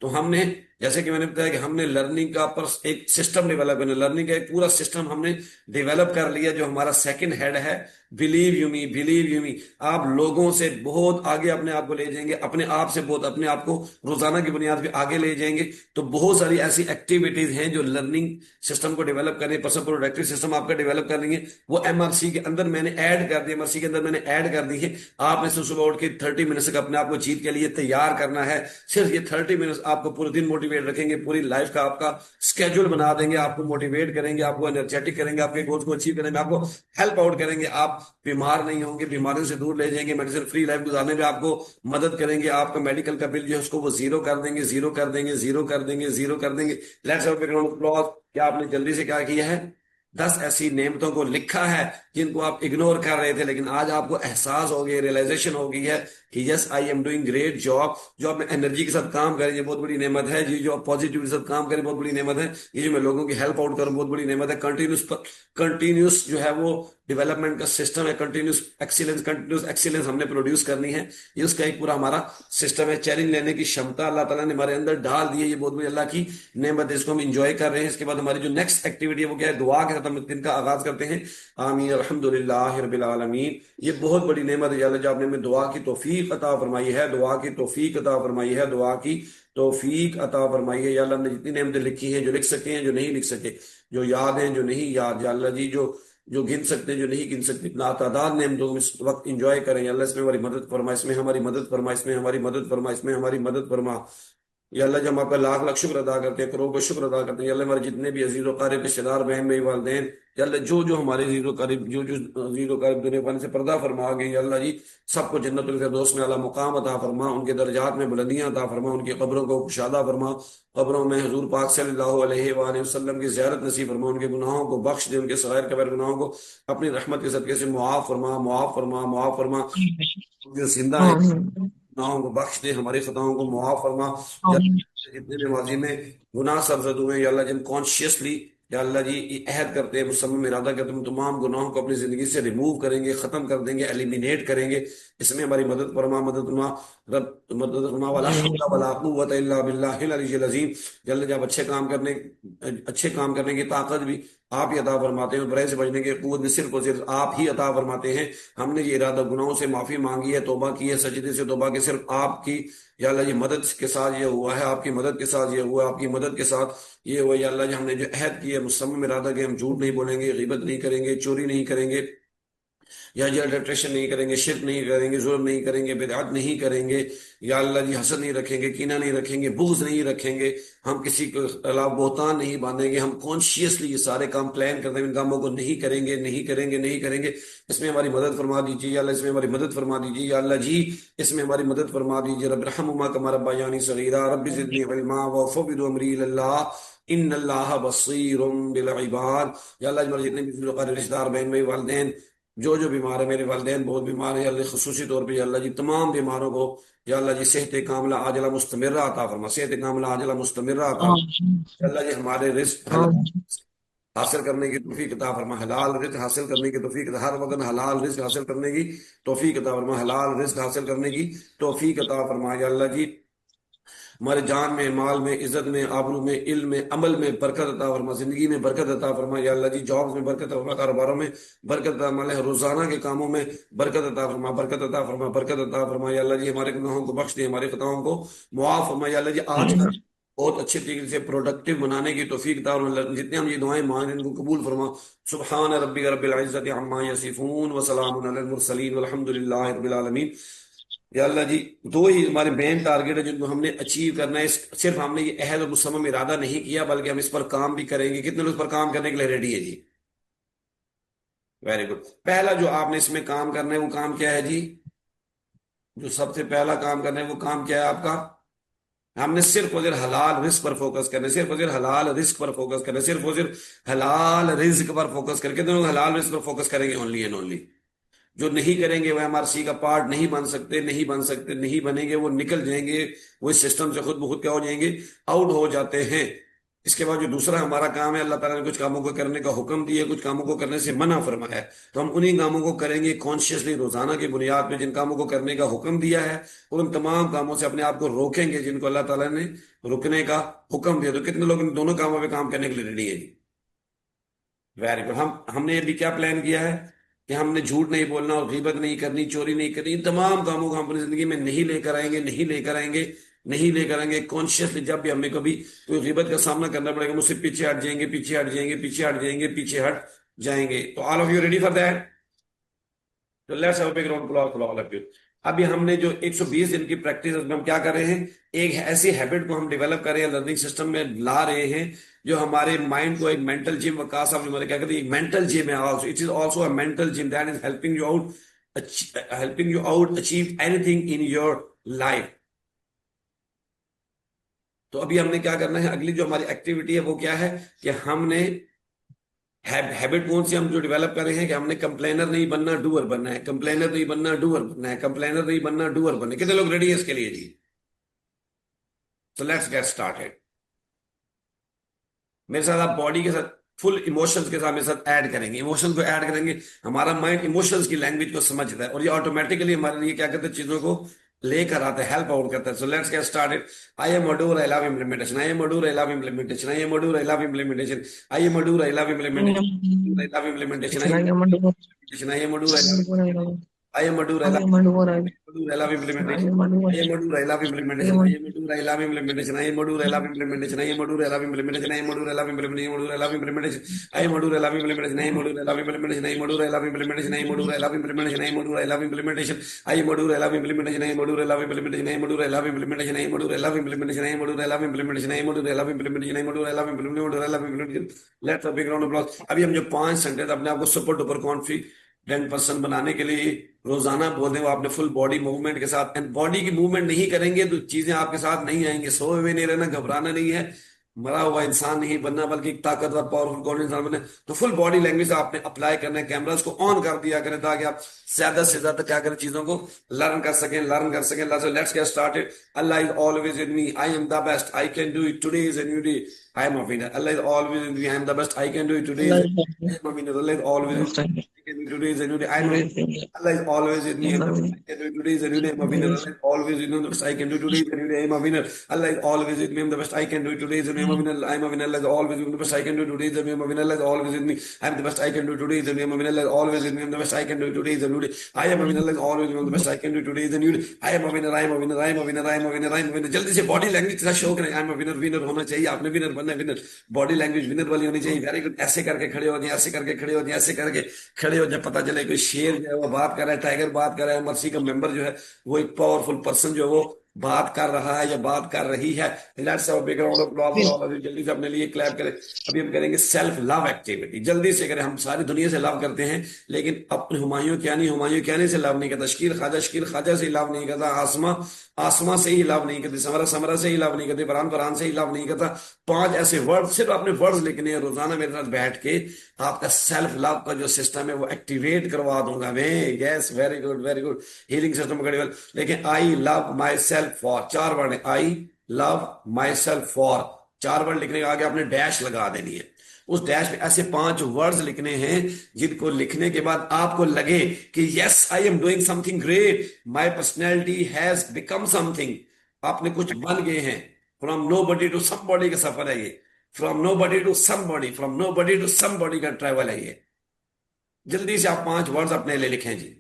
तो हमने, जैसे कि मैंने बताया कि हमने लर्निंग का पर एक सिस्टम डेवलप करना, लर्निंग का एक पूरा सिस्टम हमने डेवलप कर लिया, जो हमारा सेकंड हेड है, believe you me, believe you me. आप लोगों से बहुत आगे अपने आप को ले जाएंगे, अपने आप से बहुत अपने आप को रोजाना की बुनियाद पे आगे ले जाएंगे। तो बहुत सारी ऐसी एक्टिविटीज हैं जो लर्निंग सिस्टम को डेवलप करने, पर्सनल प्रोडक्टिव सिस्टम आपका डेवलप कर लेंगे, वो एमआरसी के अंदर मैंने ऐड कर दी, एमआरसी के अंदर मैंने ऐड कर दी है। आपने सिर्फ सुबह उठ के 30 मिनट तक अपने आप को जीत के लिए तैयार करना है। सिर्फ ये 30 मिनट आपको पूरे दिन मोटिवेट रखेंगे, पूरी लाइफ का आपका स्केड्यूल बना देंगे, आपको मोटिवेट करेंगे, आपको एनर्जेटिक करेंगे, आपके गोल्स को अचीव करने में आपको हेल्प आउट करेंगे। आप बीमार नहीं होंगे, बीमारियों से दूर ले जाएंगे, मेडिसिन फ्री लाइफ गुजारने में आपको मदद करेंगे। आपका मेडिकल का बिल जो है उसको वो जीरो कर देंगे, जीरो कर देंगे, जीरो कर देंगे, जीरो कर देंगे। Let's have a round of applause. क्या आपने जल्दी से क्या किया है? 10 ऐसी नेमतों को लिखा है जिनको आप इग्नोर कर रहे थे, लेकिन आज आपको एहसास हो गया, रियलाइजेशन हो गई है कि yes I am doing great job. जो आप एनर्जी के साथ काम करें ये बहुत बड़ी नेमत है, जी जो आप पॉजिटिव के साथ काम करें बहुत बड़ी नेमत है, ये जो मैं लोगों की हेल्प आउट करूं बहुत बड़ी नेमत है। कंटिन्यूस जो है वो डेवलपमेंट का सिस्टम है, कंटिन्यूस एक्सीलेंस हमने प्रोड्यूस करनी है, ये उसका एक पूरा हमारा सिस्टम है। चैलेंज लेने की क्षमता अल्लाह ताला ने हमारे अंदर डाल दी है, ये बहुत बड़ी अल्लाह की नेमत है, इसको हम इंजॉय कर रहे हैं। इसके बाद हमारी जो नेक्स्ट एक्टिविटी है वो क्या है? दुआ के साथ हम दिन का आगाज करते हैं। आमीन अल्हम्दुलिल्लाह रब्बिल आलमीन। ये बहुत बड़ी नेमत है अल्लाह जो आपने हमें दुआ की तौफीक अता फरमाई है, दुआ की तौफीक अता फरमाई है, दुआ की तौफीक अता फरमाई है। या अल्लाह ने जितनी नेमतें लिखी हैं, जो लिख सके हैं, जो नहीं लिख सके, जो याद हैं, जो नहीं याद, या अल्लाह जी जो जो गिन सकते हैं, जो नहीं गिन सकते, इतना तादाद ने हम लोग इस वक्त इंजॉय करें। या अल्लाह इसमें हमारी मदद फरमा, इसमें हमारी मदद फरमा, इसमें हमारी मदद फरमा, इसमें हमारी मदद फरमा। या अल्लाह, जब हम आपका लाख लाख शुक्र अदा करते हैं, करोड़ का शुक्र अदा करते हैं, या अल्लाह हमारे जितने भी अजीज व क़ारिब रिश्तेदार, बहन भाई, वालिदैन, या अल्लाह जो जो हमारे अजीज व क़ारिब, जो जो अजीज व क़ारिब दुनिया पाने से पर्दा फरमा गए, या अल्लाह जी सबको जन्नतुल फिरदौस में आला मुकाम अता फरमा, उनके दर्जात में बुलंदियां अता फरमा, उनकी कब्रों को कुशादा फरमा, कब्रों में हुजूर पाक सल्लल्लाहु अलैहि वसल्लम की ज़ियारत नसीब फरमा, उनके गुनाहों को बख्श दे, उनके सगायर कबीर गुनाहों को अपनी रहमत के सदक़े से मुआफ़ फरमा, मुआफ़ फरमा, मुआफ़ फरमा। जो जिंदा है आमीन गुनाहों को बख्श दे, हमारी खताओं को मुआफ फरमा। या आमीन जितने भी माजी में गुनाह सरजद हुए या अल्लाह, जिन कॉन्शियसली या अल्लाह जी ये अहद करते हैं, मुसम्मम इरादा करते हैं, हम तमाम गुनाहों को अपनी जिंदगी से रिमूव करेंगे, खत्म कर देंगे, एलिमिनेट करेंगे। इसमें हमारी मदद फरमा, मदद फरमा, रब मदद फरमा। वाला हौला वला कुव्वता इल्ला बिल्लाहिल अलिय्यिल अज़ीम। जल्द जब अच्छे काम करने की ताकत भी आप ही अता फरमाते हैं, और बुराई से बचने की कुव्वत भी सिर्फ और सिर्फ आप ही अता फरमाते हैं। हमने ये इरादा गुनाहों से माफी मांगी है, तौबा की है, सजदे से तौबा की, सिर्फ आपकी या अल्लाह जी मदद के साथ ये हुआ है, आपकी मदद के साथ ये हुआ, आपकी मदद के साथ ये हुआ। या अल्लाह जी हमने जो अहद किया है, मुसम्मम इरादा कि हम झूठ नहीं बोलेंगे, गीबत नहीं करेंगे, चोरी नहीं करेंगे, या जी अडल्ट्रेशन नहीं करेंगे, शिर्क नहीं करेंगे, जुल्म नहीं करेंगे, बिदअत नहीं करेंगे, या अल्लाह जी हसद नहीं रखेंगे, कीना नहीं रखेंगे, बुग़्ज़ नहीं रखेंगे, हम किसी के खिलाफ बोहतान नहीं बांधेंगे, हम कॉन्शियसली ये सारे काम प्लान करते हैं, इन कामों को नहीं करेंगे, नहीं करेंगे, नहीं करेंगे। इसमें हमारी मदद फरमा दीजिए या अल्लाह, इसमें हमारी मदद फरमा दीजिए या अल्लाह जी, इसमें हमारी मदद फरमा दीजिए। रब्बिरहमुमा कमा रब्बयानी सगीरा, रब्बि ज़िदनी इल्मा वफ़व्विज़ अमरी इलल्लाह इन्नल्लाह बसीरुम बिल इबाद। या अल्लाह, हमारे जितने भी रिश्तेदार, बहन भाई, वालिदैन, जो जो बीमार है, मेरे वालिदैन बहुत बीमार है अल्लाह, खसूसी तौर पे या अल्लाह जी तमाम बीमारों को या अल्लाह जी सेहत कामिला आजला मुस्तमिर्रा अता फरमा, सेहत कामिला आजला मुस्तमिर्रा अता फरमा। या अल्लाह जी हमारे रिस्क हलाल आमीन हासिल करने की तौफीक अता फरमा, हलाल रिस्क हासिल करने की तौफीक, हर वक्त हलाल रिस्क हासिल करने की तौफीक अता फरमा, हलाल रिस्क हासिल करने की तौफीक अता फरमा। या अल्लाह जी हमारे जान में, माल में, इज्जत में, आबरू में, इल्म में, अमल में बरकत अता फरमा, जिंदगी में बरकत अता फरमा। या अल्लाह जी जॉब्स में बरकत फरमा, कारोबारों में बरकत अता फरमा, रोजाना के कामों में बरकत अता फरमा, बरकत अता फरमा, बरकत अता फरमा। या अल्लाह जी हमारे गुनाहों को बख्श दे, हमारे खताओं को मुआफ फरमा। या अल्लाह जी आज का आमीन बहुत अच्छे तरीके से प्रोडक्टिव बनाने की तौफीक अता और जितने हम ये दुआएं मांग रहे हैं इनको कबूल फरमा। सुब्हान रब्बिक रब्बिल इज्जति अम्मा यसिफून व सलामुन अलल मुरसलीन वल्हम्दुलिल्लाहि रब्बिल आलमीन। या अल्लाह जी, दो ही हमारे मेन टारगेट है जिनको हमने अचीव करना है। सिर्फ हमने ये अहद और मुसम्मम इरादा नहीं किया बल्कि हम इस पर काम भी करेंगे। कितने लोग इस पर काम करने के लिए रेडी है जी? Very good. पहला जो आपने इसमें काम करना है वो काम क्या है जी? जो सबसे पहला काम करना है वो काम क्या है आपका? हमने सिर्फ और सिर्फ हलाल रिस्क पर फोकस करना है, सिर्फ और सिर्फ हलाल रिस्क पर फोकस करना है, सिर्फ और सिर्फ हलाल रिस्क पर फोकस करके। कितने लोग हलाल रिस्क पर फोकस करेंगे? Only and only. जो नहीं करेंगे वह एमआरसी का पार्ट नहीं बन सकते, नहीं बन सकते, नहीं बनेंगे, वो निकल जाएंगे, वो इस सिस्टम से खुद ब खुद क्या हो जाएंगे? आउट हो जाते हैं। इसके बाद जो दूसरा हमारा काम है, अल्लाह ताला ने कुछ कामों को करने का हुक्म दिया, कुछ कामों को करने से मना फरमाया है। तो हम उन्हीं कामों को करेंगे कॉन्शियसली रोजाना की बुनियाद पे जिन कामों को करने का हुक्म दिया है, और उन तमाम कामों से अपने आप को रोकेंगे जिनको अल्लाह ताला ने रुकने का हुक्म दिया। तो कितने लोग इन दोनों कामों पे काम करने के लिए रेडी है जी? Very good. हमने अभी क्या प्लान किया है कि हमने झूठ नहीं बोलना और गीबत नहीं करनी, चोरी नहीं करनी। इन तमाम कामों को हम अपनी जिंदगी में नहीं लेकर आएंगे, नहीं लेकर आएंगे, नहीं लेकर आएंगे। कॉन्शियसली जब भी हमें कभी कोई गीबत का सामना करना पड़ेगा, मुझसे पीछे हट जाएंगे, पीछे हट जाएंगे, पीछे हट जाएंगे, पीछे हट जाएंगे। तो all of you ready for that? तो let's have a big round of all of you. अभी हमने जो 120 दिन की प्रैक्टिस में हम क्या कर रहे हैं, एक ऐसी हैबिट को हम डेवलप कर रहे हैं, लर्निंग सिस्टम में ला रहे हैं जो हमारे माइंड को एक मेंटल जिम, वकास साहब ने क्या कहते हैं, मेंटल जिम है। Also it is also a mental gym that is helping you out achieve anything in your life. तो अभी हमने क्या करना है, अगली जो हमारी एक्टिविटी है वो क्या है कि हमने हैबिट कौन सी हम जो डेवलप कर रहे हैं कि हमने कंप्लेनर नहीं बनना, डूअर बनना है। कंप्लेनर नहीं बनना, डूअर बनना है। कंप्लेनर नहीं बनना, डूअर बनना है। कितने लोग रेडी है इसके लिए जी? तो लेट्स गेट स्टार्टेड। मेरे साथ आप बॉडी के साथ फुल इमोशंस के साथ मेरे साथ ऐड करेंगे, इमोशन को ऐड करेंगे। हमारा माइंड इमोशंस की लैंग्वेज को समझता है और ये ऑटोमेटिकली हमारे लिए क्या करते हैं, चीजों को लेकर आता है, हेल्प आउट करता है। So let's get started. I am Adoor, I love implementation. I am Adoor, I love implementation. I am Adoor, I love implementation. I am Adoor, I love implementation. I love implementation. I am Adoor, I love I am Madhu. I love Madhu. I love implementation. I am Madhu. I love implementation. I am Madhu. I love implementation. I am Madhu. I love implementation. I am Madhu. I love implementation. I am Madhu. I love implementation. I am Madhu. I love implementation. I am Madhu. I love implementation. I am Madhu. I love implementation. I am Madhu. I love implementation. I am Madhu. I love implementation. I am Madhu. I love implementation. I am Madhu. I love implementation. I am Madhu. I love implementation. I am Madhu. I love implementation. I am Madhu. I love implementation. I am Madhu. I love implementation. I am Madhu. I love implementation. I love implementation. Let's a big round of applause. अभी हम जो 5 sentence अपने आप को super duper confident person बनाने के लिए रोजाना बोलते हैं, वो आपने फुल बॉडी मूवमेंट के साथ। एंड बॉडी की मूवमेंट नहीं करेंगे तो चीजें आपके साथ नहीं आएंगे। सोए हुए नहीं रहना, घबराना नहीं है, मरा हुआ इंसान नहीं बनना, बल्कि एक ताकतवर पावरफुल कॉन्फिडेंट इंसान बनना। तो फुल बॉडी लैंग्वेज आपने अप्लाई करना है। कैमरास को ऑन कर दिया करें ताकि आप ज्यादा से ज्यादा क्या करें, चीजों को लर्न कर सकें, लर्न कर सकें। Let's get started. Allah is always in me, I am the best, I can do it, today is a new day, I am a winner. Allah is always in me, I am the best, I can do it, today is I am a winner. Allah is always in me. Today is a new day. I am a winner. Allah is always in me. I am the best. I can do it. Today is a new day. I am a winner. Allah is always in me. I am the best. I can do it. Today is a new day. I am a winner. Allah is always in me. I am the best. I can do it. Today is a new day. I am a winner. I am a winner. Allah is always in me. The best. I can do it. Today is a new day. I am a winner. Allah is always in me. I am the best. I can do it. Today is a new day. I am a winner. Allah is always in me. I am the best. I can do it. Today is a new day. I am a winner. Allah is always in me. I am the best. I can do it. Today is a new day. I am a winner. I am a winner. I am a winner. I am a winner. I am a winner. जल्दी से body language के साथ show करें। आई am a winner. Winner होना चाहिए, आपने winner बनना है। विनर बॉडी लैंग्वेज विनर वाली होनी चाहिए। Very good. ऐसे करके खड़े हो जाए, ऐसे करके खड़े हो जाए, ऐसे करके खड़े हो जाए। पता चले कोई शेर जो है वो बात कर रहा है, टाइगर बात कर रहा है, मर्सी का मेंबर जो है वो एक पावरफुल पर्सन जो है वो बात कर रहा है या बात कर रही है। Let's have a big round of applause for all of you. जल्दी से अपने लिए क्लैप करें। अभी हम करेंगे सेल्फ लव एक्टिविटी। जल्दी से करें। हम सारी दुनिया से लव करते हैं लेकिन अपने हुमायूं क्या नहीं से लव नहीं करता। शकील ख्वाजा से लव नहीं करता। आसमा से ही लव नहीं करती। समरा से ही लव नहीं करती। फरहान से ही लव नहीं करता। 5 ऐसे वर्ड, सिर्फ अपने वर्ड्स लिखने हैं। रोजाना मेरे साथ बैठ के आपका सेल्फ लव का जो सिस्टम है वो एक्टिवेट करवा दूंगा मैं। Yes, very good, very good. Healing system का। लेकिन I love myself four, 4 word है। I love myself four, 4 word लिखने के आगे आपने डैश लगा देनी है। उस डैश में ऐसे 5 वर्ड्स लिखने हैं जिनको लिखने के बाद आपको लगे कि yes I am doing something great, my personality has become something. आपने कुछ बन गए हैं। From nobody to somebody का सफर है ये। From nobody to somebody, from nobody to somebody का ट्रैवल है ये। जल्दी से आप 5 वर्ड्स अपने लिए लिखें जी।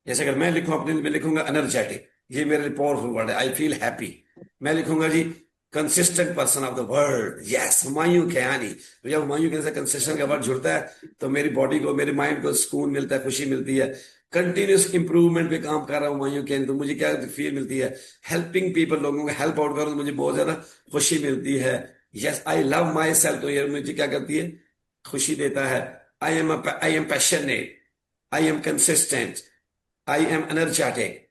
जैसे अगर मैं लिखूं अपने लिए, मैं लिखूंगा एनर्जेटिक, ये मेरे लिए पावरफुल वर्ड है। I feel happy. मैं लिखूंगा जी consistent person of the world, yes Humayun Kayani. तो जब हुमायूं के साथ कंसिस्टेंट का वर्ड जुड़ता है तो मेरी बॉडी को, मेरे माइंड को सुकून मिलता है, खुशी मिलती है। कंटिन्यूस इंप्रूवमेंट पे काम कर रहा हूँ हुमायूं कयानी, तो मुझे क्या फील मिलती है? हेल्पिंग पीपल, लोगों को हेल्प आउट करो तो मुझे बहुत ज्यादा खुशी मिलती है। Yes I love myself, तो ये मुझे क्या करती है? खुशी देता है। I am passionate, I am consistent, I am energetic,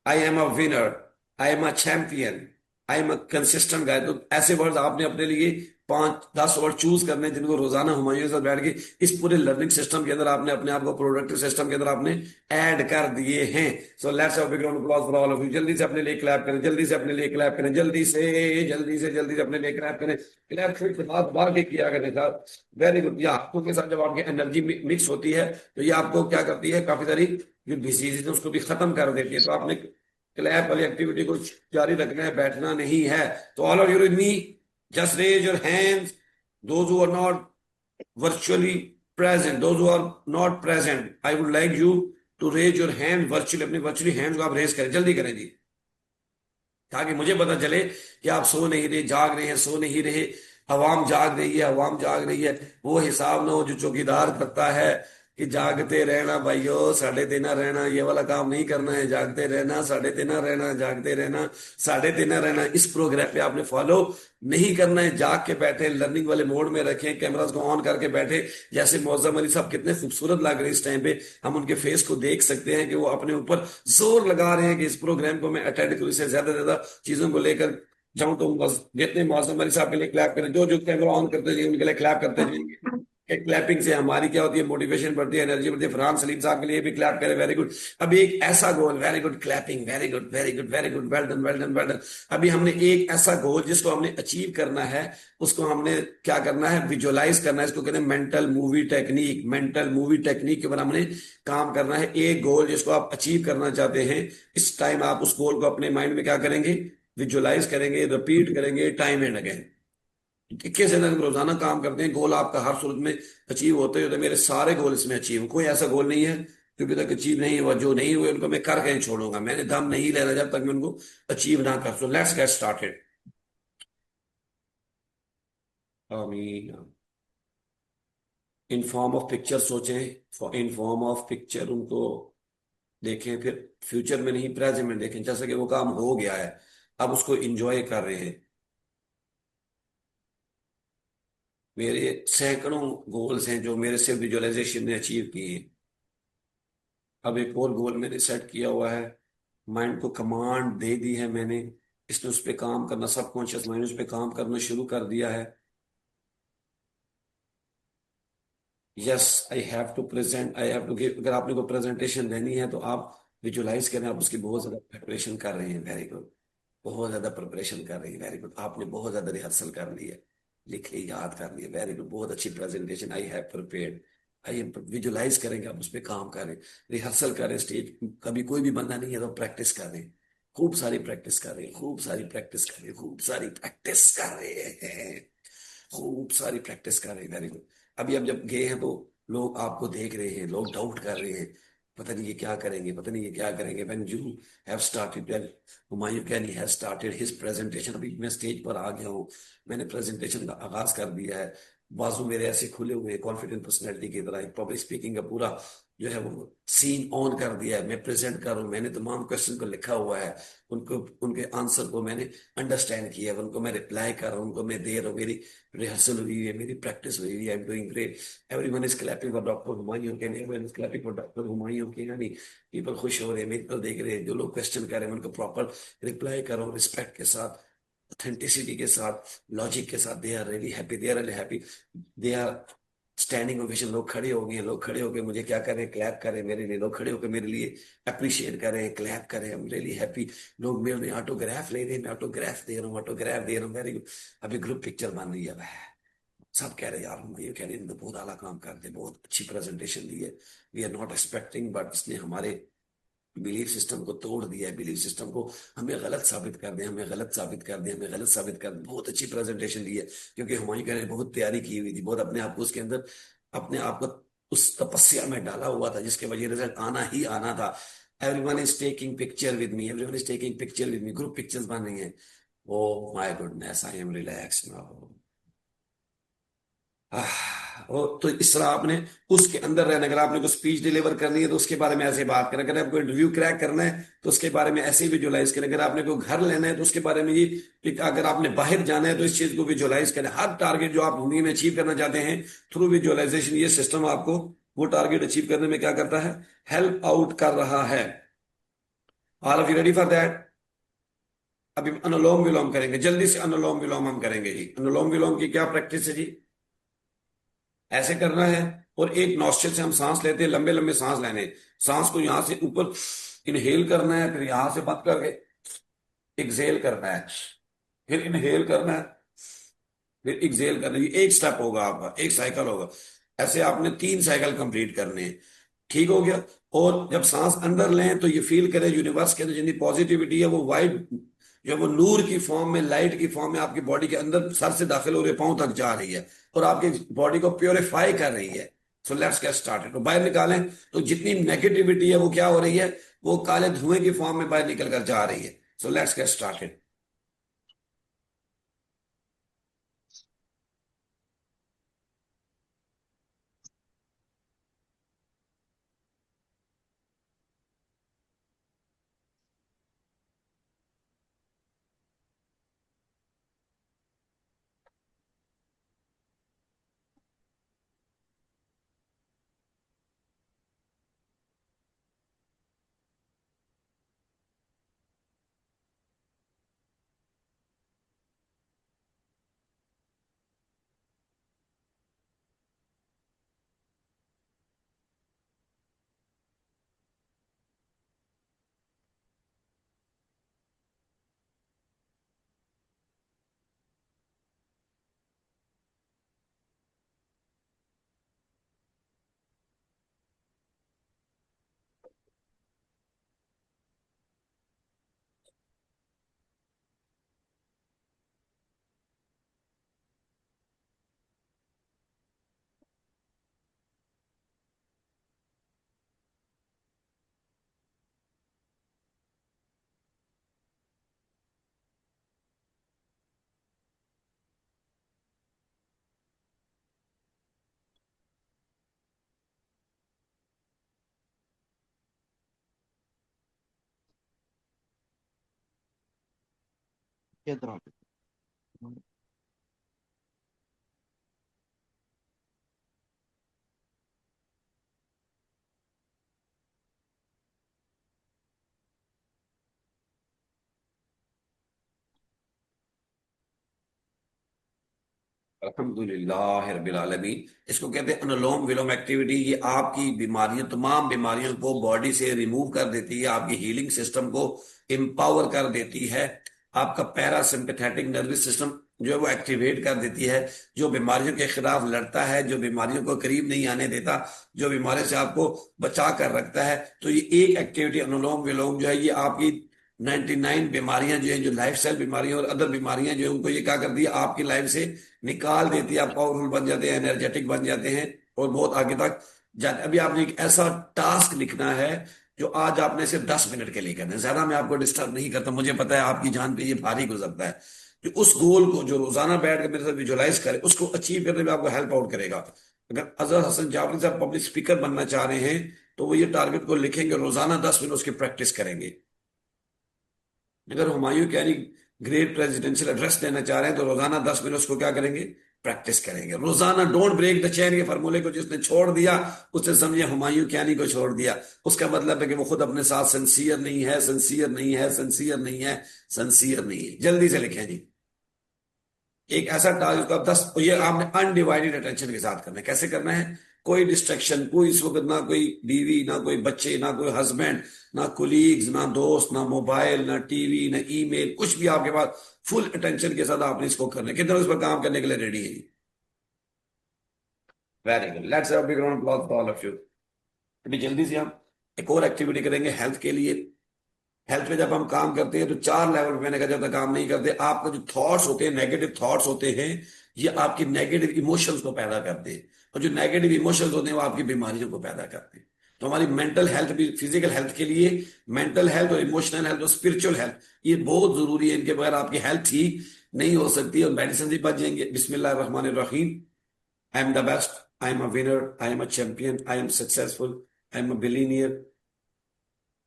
I am a winner, I am a champion, I am a consistent guy. तो ऐसे वर्ड्स आपने अपने लिए 5-10 वर्ड चूज करने हैं, जिनको रोजाना हुमायूं के साथ बैठ के इस पूरे लर्निंग सिस्टम के अंदर आपने अपने आप को, प्रोडक्टिव सिस्टम के अंदर आपने ऐड कर दिए हैं। So let's have a big round of applause for all of you. जल्दी से अपने लिए क्लैप करें, जल्दी से अपने लिए क्लैप करें, जल्दी से जल्दी से जल्दी से अपने लिए क्लैप करें। क्लैप फिर हाथ बाहर के किया करें साहब। Very good. ये हाथों के साथ जब आपकी एनर्जी मिक्स होती है तो ये आपको क्या करती है? काफी सारी जो डिजीज है उसको भी खत्म कर देती है। तो आपने क्लैप वाली एक्टिविटी को जारी रखना है, बैठना नहीं है। तो all of you with me, just raise your hands, those who are not virtually present, those who are not present, I would like you to raise your hand virtually, अपने virtually hands को आप raise करें, जल्दी करें जी, ताकि मुझे पता चले कि आप सो नहीं रहे, जाग रहे हैं, सो नहीं रहे। अवाम जाग रही है, अवाम जाग रही है। वो हिसाब ना हो जो चौकीदार करता है कि जागते रहना भाइयों, साढ़े तेना रहना, ये वाला काम नहीं करना है। जागते रहना, साढ़े तेना रहना, जागते रहना, साढ़े तेना रहना। इस प्रोग्राम पे आपने फॉलो नहीं करना है। जाग के बैठे, लर्निंग वाले मोड में रखें, कैमरास को ऑन करके बैठे। जैसे मौजम अली साहब कितने खूबसूरत लग रहे हैं इस टाइम पे, हम उनके फेस को देख सकते हैं कि वो अपने ऊपर जोर लगा रहे हैं कि इस प्रोग्राम को मैं अटेंड करूं, इससे ज्यादा ज्यादा चीजों को लेकर जाऊं। तो बस जितने मौजम अली साहब के लिए क्लैप करें, जो जो कैमरा ऑन करते जाइए उनके लिए क्लैप करते जाइए। क्लैपिंग से हमारी क्या होती है? मोटिवेशन बढ़ती है, एनर्जी बढ़ती है। फरहान सलीम साहब के लिए भी क्लैप करें, वेरी गुड। अभी एक ऐसा goal, very good clapping, very good very good very good, well done well done well done. अभी हमने एक ऐसा गोल जिसको हमने अचीव करना है, उसको हमने क्या करना है? विजुअलाइज करना है। इसको कहते हैं mental movie technique. Mental movie technique के ऊपर हमने काम करना है। एक गोल जिसको आप अचीव करना चाहते हैं, इस टाइम आप उस गोल को अपने माइंड में क्या करेंगे? विजुअलाइज करेंगे, रिपीट करेंगे टाइम एंड अगेन। 21 दिन हम रोजाना काम करते हैं, गोल आपका हर सूरत में अचीव होते होते। मेरे सारे गोल इसमें अचीव, कोई ऐसा गोल नहीं है जो अभी तक अचीव नहीं हुआ। जो नहीं हुए उनको मैं करके नहीं छोड़ूंगा। मैंने दम नहीं लेना जब तक मैं उनको अचीव ना कर। So let's get started. आमीन। इन फॉर्म ऑफ पिक्चर सोचें, इन फॉर्म ऑफ पिक्चर उनको देखें, फिर फ्यूचर में नहीं प्रेजेंट में देखें, जैसे कि वो काम हो गया है, अब उसको इंजॉय कर रहे हैं। मेरे सैकड़ों गोल्स हैं जो मेरे से विजुअलाइजेशन ने अचीव किए हैं। अब एक और गोल मैंने सेट किया हुआ है, माइंड को कमांड दे दी है मैंने, इसने उस पर काम करना, सबकॉन्शियस माइंड उस पर काम करना शुरू कर दिया है। Yes I have to present, I have to give. अगर आपने को प्रेजेंटेशन देनी है तो आप विजुलाइज करें, आप उसकी बहुत ज्यादा प्रिपरेशन कर रहे हैं, वेरी गुड। बहुत ज्यादा प्रिपरेशन कर रही है, वेरी गुड। आपने बहुत ज्यादा रिहर्सल कर ली है, लिख ली, याद कर ली, वेरी गुड। बहुत अच्छी presentation, I have prepared. I visualize करेंगे, आप उस पर काम करें, रिहर्सल करें। स्टेज कभी कोई भी बंदा नहीं है तो प्रैक्टिस करें, खूब सारी प्रैक्टिस कर रहे हैं, खूब सारी प्रैक्टिस कर रहे हैं, खूब सारी प्रैक्टिस कर रहे हैं, खूब सारी प्रैक्टिस कर रहे हैं, वेरी गुड। अभी अब जब गए हैं तो लोग आपको देख रहे हैं, लोग डाउट कर रहे हैं, पता नहीं ये क्या करेंगे, पता नहीं ये क्या करेंगे। When you have started, when Humayun कैनी हैज स्टार्टेड हिज प्रेजेंटेशन, अभी मैं स्टेज पर आ गया हूँ, मैंने प्रेजेंटेशन का आगाज कर दिया है। बाजू मेरे ऐसे खुले हुए हैं, कॉन्फिडेंट पर्सनैलिटी की तरह। पब्लिक स्पीकिंग का पूरा जो है वो सीन ऑन कर दिया है, मैं प्रेजेंट कर रहा हूँ। मैंने तमाम क्वेश्चन को लिखा हुआ है, उनको, उनके आंसर को मैंने अंडरस्टैंड किया है, उनको मैं रिप्लाई कर रहा हूँ, उनको मैं दे रहा हूँ। मेरी रिहर्सल हुई है, मेरी प्रैक्टिस हुई है, I am doing great. Everyone is clapping for doctor Humayun can, everyone is clapping for doctor Humayun can. यानी पीपल खुश हो रहे हैं, मेरे को देख रहे हैं, जो लोग क्वेश्चन कर रहे हैं उनको प्रॉपर रिप्लाई कर रहा हूँ, रिस्पेक्ट के साथ, ऑथेंटिसिटी के साथ, लॉजिक के साथ। They are really happy, they are really happy, they are standing ovation. लोग खड़े हो गए हैं, लोग खड़े होकर मुझे क्या करें? क्लैप करें मेरे लिए। लोग खड़े होकर मेरे लिए अप्रिशिएट करें, क्लैप करें, आई एम रियली हैप्पी। लोग मेरे लिए ऑटोग्राफ ले रहे हैं, मैं ऑटोग्राफ दे रहा हूँ, ऑटोग्राफ दे रहा हूँ, वेरी गुड। अभी ग्रुप पिक्चर बन रही है वह, सब कह रहे हैं यार हम ये कह रहे हैं, बहुत आला काम करते, बहुत अच्छी प्रेजेंटेशन दी है। We are not expecting, but इसने हमारे बिलीफ सिस्टम को तोड़ दिया है, बिलीफ सिस्टम को हमें गलत साबित कर दिया, हमें गलत साबित कर दिया, हमें गलत साबित कर दिया। बहुत अच्छी प्रेजेंटेशन दी है, क्योंकि हुमायूं ने बहुत तैयारी की हुई थी, बहुत अपने आप को उसके अंदर, अपने आप को उस तपस्या में डाला हुआ था जिसके वजह रिजल्ट आना ही आना था। Everyone is taking picture with me, everyone is taking picture with me. Group pictures बन रही हैं, oh my goodness, I am relax now. वो तो इस तरह आपने उसके अंदर रहना, अगर आपने कोई स्पीच डिलीवर करनी है तो उसके बारे में ऐसे बात करें, अगर आपको इंटरव्यू क्रैक करना है तो उसके बारे में ऐसे ही विजुलाइज करें, अगर आपने कोई घर लेना है तो उसके बारे में ये, अगर आपने बाहर जाना है तो इस चीज को विजुलाइज करें। हर टारगेट जो आप जिंदगी में अचीव करना चाहते हैं, थ्रू विजुअलाइजेशन ये सिस्टम आपको वो टारगेट अचीव करने में क्या करता है, हेल्प आउट कर रहा है। All of you ready for that? अभी अनुलोम विलोम करेंगे, जल्दी से अनुलोम विलोम हम करेंगे जी। अनुलोम विलोम की क्या प्रैक्टिस है जी? ऐसे करना है, और एक नॉस्ट्रिल से हम सांस लेते हैं, लंबे लंबे सांस लेने हैं। सांस को यहां से ऊपर इनहेल करना है, फिर यहां से बंद करके एक्सेल करना है, फिर इनहेल करना है, फिर एक्सेल करना है। ये एक स्टेप होगा आपका, एक साइकिल होगा। ऐसे आपने 3 साइकिल कंप्लीट करने हैं। ठीक हो गया? और जब सांस अंदर लें तो ये फील करें यूनिवर्स के अंदर जितनी पॉजिटिविटी है वो वाइट, जो वो नूर की फॉर्म में, लाइट की फॉर्म में आपकी बॉडी के अंदर सर से दाखिल हो रही है, पांव तक जा रही है, और आपकी बॉडी को प्योरीफाई कर रही है। So let's get started. तो बाहर निकालें तो जितनी नेगेटिविटी है वो क्या हो रही है, वो काले धुएं की फॉर्म में बाहर निकल कर जा रही है। So let's get started. अल्हम्दुलिल्लाह रब्बिल आलमीन। इसको कहते हैं अनुलोम विलोम एक्टिविटी। ये आपकी बीमारियों, तमाम बीमारियों को बॉडी से रिमूव कर देती है, आपकी हीलिंग सिस्टम को एम्पावर कर देती है, आपका पैरासिम्पैथेटिक नर्वस सिस्टम जो है वो एक्टिवेट कर देती है, जो बीमारियों के खिलाफ लड़ता है, जो बीमारियों को करीब नहीं आने देता, जो बीमारी से आपको बचा कर रखता है। तो ये एक एक्टिविटी अनुलोम विलोम जो है, ये आपकी 99 बीमारियां जो है, जो लाइफ स्टाइल बीमारियां और अदर बीमारियां जो है, उनको ये क्या करती है, आपकी लाइफ से निकाल देती है। आप पावरफुल बन जाते हैं, एनर्जेटिक बन जाते हैं, और बहुत आगे तक जाते। अभी आपने एक ऐसा टास्क लिखना है जो आज आपने सिर्फ 10 मिनट के लिए करना है। ज्यादा मैं आपको डिस्टर्ब नहीं करता, मुझे पता है आपकी जान पे ये भारी गुजरता है। जो उस गोल को जो रोजाना बैठ कर मेरे साथ विजुलाइज करे, उसको अचीव करने में आपको हेल्प आउट करेगा। अगर अजहर हसन जाफरी साहब पब्लिक स्पीकर बनना चाह रहे हैं तो वो ये टारगेट को लिखेंगे, रोजाना 10 मिनट उसकी प्रैक्टिस करेंगे। अगर हुमायूं की यानी ग्रेट प्रेसिडेंशियल एड्रेस देना चाह रहे हैं तो रोजाना 10 मिनट उसको क्या करेंगे, प्रैक्टिस करेंगे रोजाना। डोंट ब्रेक द चेन के फॉर्मूले को जिसने छोड़ दिया उसने समझे हुमायूं कियानी को छोड़ दिया। उसका मतलब है कि वो खुद अपने साथ सिंसियर नहीं है, सिंसियर नहीं है, सिंसियर नहीं है, सिंसियर नहीं है। जल्दी से लिखें जी। एक ऐसा टास्क जिसको आप 10, ये आपने अनडिवाइडेड अटेंशन के साथ करना है। कैसे करना है? कोई डिस्ट्रक्शन, कोई इस वक्त ना कोई बीवी, ना कोई बच्चे, ना कोई हस्बैंड, ना कोलीग्स, ना दोस्त, ना मोबाइल, ना टीवी, ना ईमेल, कुछ भी आपके पास। फुल अटेंशन के साथ आपने इसको करना है। कितने लोग इस पर काम करने के लिए रेडी है? Very good, let's have a big round of applause for all of you. अभी जल्दी से हम एक और एक्टिविटी करेंगे हेल्थ के लिए। हेल्थ पे जब हम काम करते हैं तो 4 लेवल पे, मैंने कहा जब तक काम नहीं करते, आपका जो थॉट्स होते हैं, नेगेटिव थॉट्स होते हैं, ये आपकी नेगेटिव इमोशंस को पैदा करते हैं, और जो नेगेटिव इमोशंस होते हैं वो आपकी बीमारियों को पैदा करते हैं। तो हमारी मेंटल हेल्थ भी, फिजिकल हेल्थ के लिए मेंटल हेल्थ और इमोशनल हेल्थ और स्पिरिचुअल हेल्थ ये बहुत जरूरी है। इनके बगैर आपकी हेल्थ ठीक नहीं हो सकती और मेडिसिन भी बच जाएंगे। बिस्मिल्लाह रहमान रहीम। I am the best, I am a winner, I am a champion, I am successful, I am a billionaire,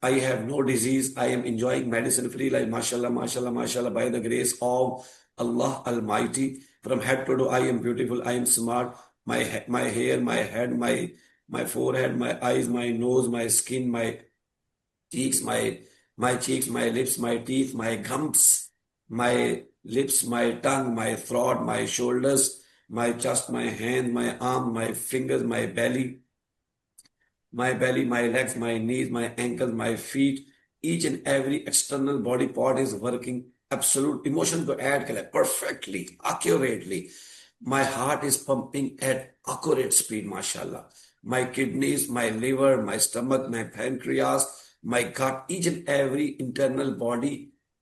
I have no disease. I am enjoying medicine-free life. MashaAllah, MashaAllah, MashaAllah. By the grace of Allah Almighty, from head to toe, I am beautiful. I am smart. My hair, my head, my forehead, my eyes, my nose, my skin, my cheeks, my cheeks, my lips, my teeth, my gums, my lips, my tongue, my throat, my shoulders, my chest, my hand, my arm, my fingers, my belly, my legs, my knees, my ankles, my feet, each and every external body part is working absolute emotion को add करें perfectly, accurately. My heart is pumping at accurate speed, mashallah. My kidneys, my liver, my stomach, my pancreas, my gut, each and every internal body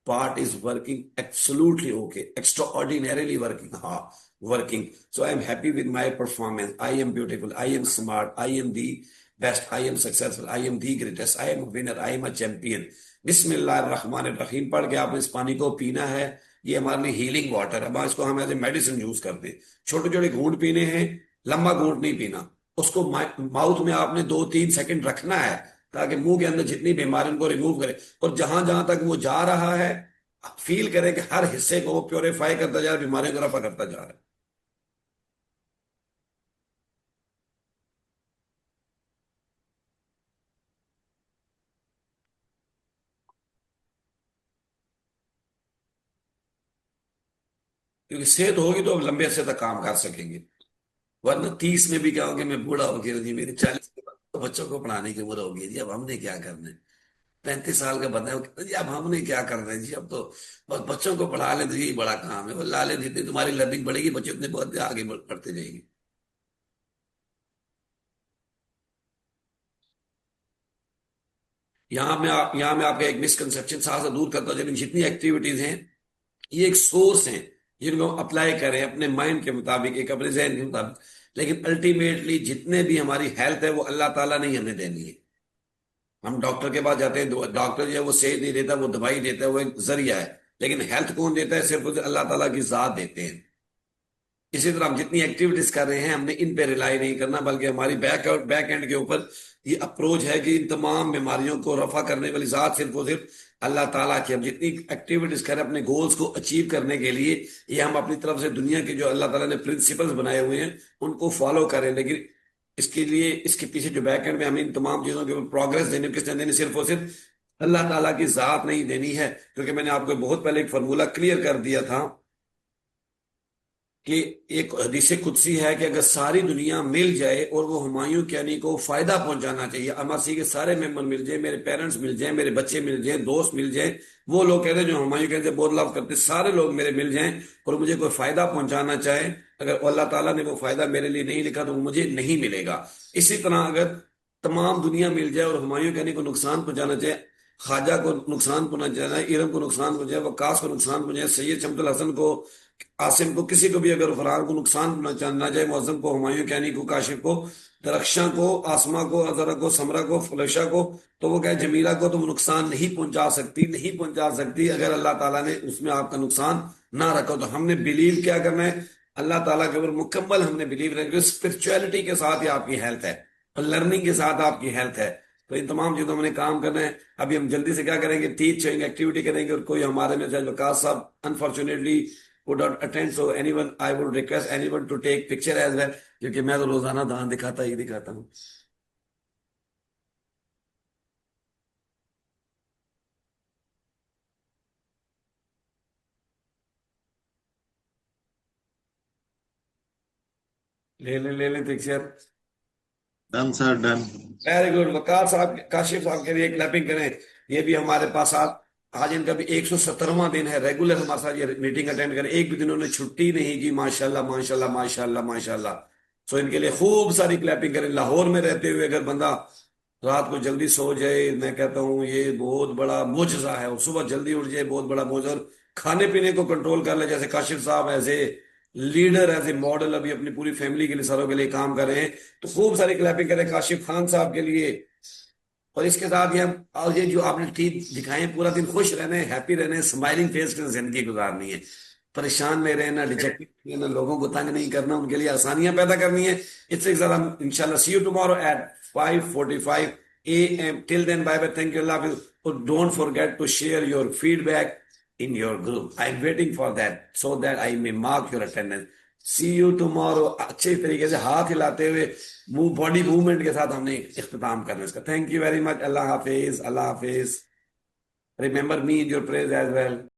part is working absolutely okay, extraordinarily working. So I am happy with my performance. I am beautiful. I am smart. I am the best. I am successful. I am the greatest. I am a winner. I am a champion. बिस्मिल्लाहिर्रहमानिर्रहीम पढ़ के आपने इस पानी को पीना है। ये हमारे लिए हीलिंग वाटर है। अब इसको हम एज ए मेडिसिन यूज करते हैं। छोटे छोटे घूंट पीने हैं, लंबा घूंट नहीं पीना। उसको माउथ में आपने 2-3 सेकंड रखना है ताकि मुंह के अंदर जितनी बीमारी उनको रिमूव करे। और जहां जहां तक वो जा रहा है फील करें कि हर हिस्से को वो प्योरीफाई करता जा रहा है, बीमारियों को रफा करता जा रहा है। क्योंकि सेहत होगी तो अब लंबे अरसे तक काम कर सकेंगे। वरना 30 में भी कहोगे मैं बूढ़ा हो गया जी, मेरे 40 के बाद तो बच्चों को पढ़ाने की उम्र हो गई जी, अब हमने क्या करना है। 35 साल का बंदा है, वो कहता है, जी अब हमने क्या करना है जी, अब तो बस बच्चों को पढ़ा ले तो यही बड़ा काम है। वो ला ले, जितनी तुम्हारी लर्निंग बढ़ेगी बच्चे उतने बहुत आगे बढ़ते जाएंगे। यहाँ मैं आपका एक मिसकंसेप्शन साथ दूर करता हूँ। जिन जितनी एक्टिविटीज हैं ये एक सोर्स हैं जिनको हम अप्लाई करें अपने माइंड के मुताबिक, एक अपने जहन के मुताबिक। लेकिन अल्टीमेटली जितने भी हमारी हेल्थ है वो अल्लाह ताला नहीं हमें देनी है। हम डॉक्टर के पास जाते हैं, डॉक्टर जो है वो सेहत नहीं देता, वो दवाई देता है, वो एक जरिया है। लेकिन हेल्थ कौन देता है? सिर्फ अल्लाह ताला की जात देते हैं। इसी तरह हम जितनी एक्टिविटीज कर रहे हैं हमने इन पे रिलाई नहीं करना, बल्कि हमारी बैक एंड के ऊपर ये अप्रोच है कि इन तमाम बीमारियों को रफा करने वाली जात सिर्फ और सिर्फ अल्लाह ताला की। हम जितनी एक्टिविटीज करें अपने गोल्स को अचीव करने के लिए, ये हम अपनी तरफ से दुनिया के जो अल्लाह ताला ने प्रिंसिपल्स बनाए हुए हैं उनको फॉलो करें। लेकिन इसके लिए, इसके पीछे जो बैक एंड में हमें इन तमाम चीजों के ऊपर प्रोग्रेस देने, किसने देनी? सिर्फ और सिर्फ अल्लाह ताला की जात नहीं देनी है। क्योंकि मैंने आपको बहुत पहले एक फार्मूला क्लियर कर दिया था कि एक हदीस कुदसी है कि अगर सारी दुनिया मिल जाए और वो हुमायूं कैनी को फायदा पहुंचाना चाहिए, अमर सिंह के सारे मेंबर मिल जाए, मेरे पेरेंट्स मिल जाए, मेरे बच्चे मिल जाए, दोस्त मिल जाए, वो लोग कहते हैं जो हुमायूं कैनी से बहुत लव करते, सारे लोग मेरे मिल जाएं और मुझे कोई फायदा पहुंचाना चाहे, अगर अल्लाह ताला ने वो फायदा मेरे लिए नहीं लिखा तो वो मुझे नहीं मिलेगा। इसी तरह अगर तमाम दुनिया मिल जाए और हुमायूं कैनी को नुकसान पहुंचाना चाहे, ख्वाजा को नुकसान पहुंचाना है, इरम को नुकसान पहुंचाए, वक्कास को नुकसान पहुंचाए, सैयद शमसुल हसन को, आसिम को, किसी को भी अगर फरहान को नुकसान पहुंचाना चाहे, मुअज्जम को, हुमायूं कैनी को, काशिफ को, दरख्शां को, आसमा को, अजरा को, समरा को, फलशा को, तो वो कहे जमीला को तुम नुकसान नहीं पहुंचा सकती, नहीं पहुंचा सकती अगर अल्लाह ताला ने उसमें आपका नुकसान ना रखा। तो हमने बिलीव क्या करना है? अल्लाह ताला के ऊपर मुकम्मल हमने बिलीव रखना। स्पिरिचुअलिटी के साथ ही आपकी हेल्थ है और लर्निंग के साथ आपकी हेल्थ है। तो इन तमाम चीजों में काम करना है। अभी हम जल्दी से क्या करेंगे? टीच करेंगे, एक्टिविटी करेंगे। और कोई हमारे में से वकास साहब unfortunately would not attend, so anyone, I would request anyone to take picture as well, क्योंकि मैं तो रोजाना दान दिखाता ही दिखाता हूँ। ले ले ले ले picture. Done sir, done. Very good. Waqar साहब, काशिफ साहब के लिए क्लैपिंग करें। ये भी हमारे पास आज इनका भी 170वां दिन है रेगुलर हमारे साथ ये मीटिंग अटेंड करें। एक भी दिन उन्होंने छुट्टी नहीं की। माशाल्लाह माशाल्लाह माशाल्लाह माशाल्लाह। सो इनके लिए खूब सारी क्लैपिंग करें। लाहौर में रहते हुए अगर बंदा रात को जल्दी सो जाए, मैं कहता हूँ ये बहुत बड़ा मोजज़ा है। और सुबह जल्दी उठ जाए, बहुत बड़ा मोजज़ा। और खाने पीने को कंट्रोल कर ले, जैसे काशिफ साहब as a leader, as a model अभी अपनी पूरी फैमिली के लिए, सारों के लिए काम कर रहे हैं। तो खूब सारी क्लैपिंग करें काशिफ खान साहब के लिए। और इसके साथ ही हम, और ये जो आपने टीथ दिखाए, पूरा दिन खुश रहने, हैप्पी रहने, स्माइलिंग फेस के जिंदगी गुजारनी है। परेशान नहीं रहना, डिजेक्टेड नहीं रहना, लोगों को तंग नहीं करना, उनके लिए आसानियां पैदा करनी है। इससे ज्यादा हम इंशाल्लाह see you tomorrow at 5:45 a.m. Till then, bye bye. Thank you. Love you. Oh, don't forget to share your feedback in your group. I'm waiting for that so that I may mark your attendance. See you tomorrow. अच्छे तरीके से हाथ हिलाते हुए, move, body movement के साथ हमने इख्तिताम करना है इसका। Thank you very much. अल्लाह हाफिज, अल्लाह हाफिज। Remember me in your prayers as well.